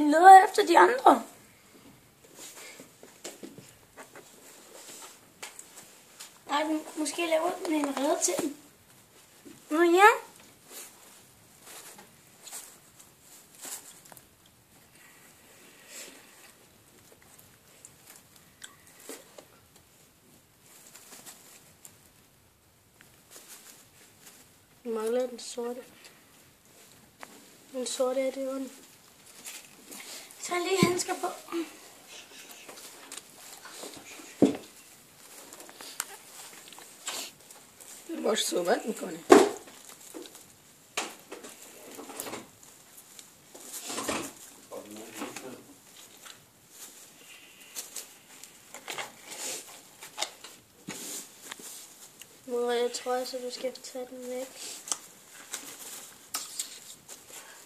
leder efter de andre. Nej, måske laver den en redde til dem. Nå ja. Jeg mangler den sorte. Den sorte er det jo. Jeg tager lige handsker på. Можешь сувать, Николя? Mor, jeg tror også, at du skal tage den væk.